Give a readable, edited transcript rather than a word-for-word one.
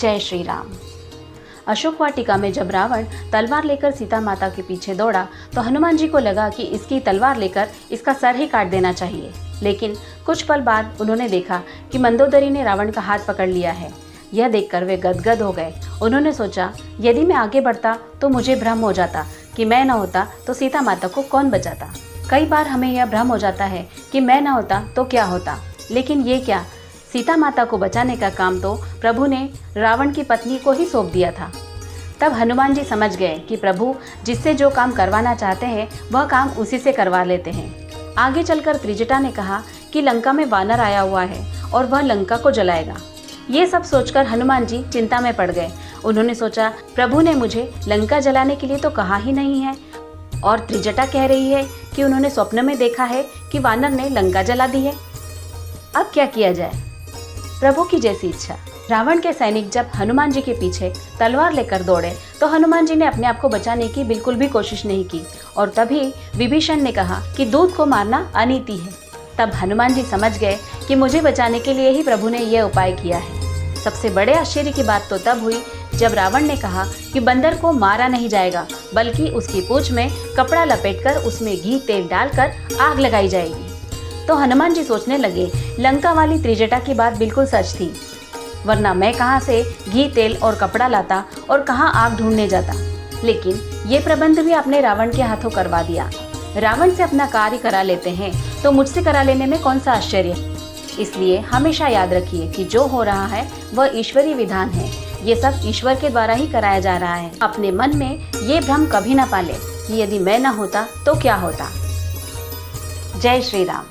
जय श्री राम। अशोक वाटिका में जब रावण तलवार लेकर सीता माता के पीछे दौड़ा तो हनुमान जी को लगा कि इसकी तलवार लेकर इसका सर ही काट देना चाहिए। लेकिन कुछ पल बाद उन्होंने देखा कि मंदोदरी ने रावण का हाथ पकड़ लिया है। यह देखकर वे गदगद हो गए। उन्होंने सोचा, यदि मैं आगे बढ़ता तो मुझे भ्रम हो जाता कि मैं न होता तो सीता माता को कौन बचाता। कई बार हमें यह भ्रम हो जाता है कि मैं न होता तो क्या होता, लेकिन ये क्या, सीता माता को बचाने का काम तो प्रभु ने रावण की पत्नी को ही सौंप दिया था। तब हनुमान जी समझ गए कि प्रभु जिससे जो काम करवाना चाहते हैं वह काम उसी से करवा लेते हैं। आगे चलकर त्रिजटा ने कहा कि लंका में वानर आया हुआ है और वह लंका को जलाएगा। ये सब सोचकर हनुमान जी चिंता में पड़ गए। उन्होंने सोचा, प्रभु ने मुझे लंका जलाने के लिए तो कहा ही नहीं है, और त्रिजटा कह रही है कि उन्होंने स्वप्न में देखा है कि वानर ने लंका जला दी है। अब क्या किया जाए? प्रभु की जैसी इच्छा। रावण के सैनिक जब हनुमान जी के पीछे तलवार लेकर दौड़े तो हनुमान जी ने अपने आप को बचाने की बिल्कुल भी कोशिश नहीं की, और तभी विभीषण ने कहा कि दूत को मारना अनीति है। तब हनुमान जी समझ गए कि मुझे बचाने के लिए ही प्रभु ने यह उपाय किया है। सबसे बड़े आश्चर्य की बात तो तब हुई जब रावण ने कहा कि बंदर को मारा नहीं जाएगा, बल्कि उसकी पूंछ में कपड़ा लपेटकर उसमें घी तेल डालकर आग लगाई जाएगी। तो हनुमान जी सोचने लगे, लंका वाली त्रिजटा की बात बिल्कुल सच थी, वरना मैं कहाँ से घी तेल और कपड़ा लाता और कहाँ आग ढूंढने जाता। लेकिन ये प्रबंध भी आपने रावण के हाथों करवा दिया। रावण से अपना कार्य करा लेते हैं तो मुझसे करा लेने में कौन सा आश्चर्य। इसलिए हमेशा याद रखिए कि जो हो रहा है वह ईश्वरीय विधान है। ये सब ईश्वर के द्वारा ही कराया जा रहा है। अपने मन में ये भ्रम कभी न पाले कि यदि मैं न होता तो क्या होता। जय श्री राम।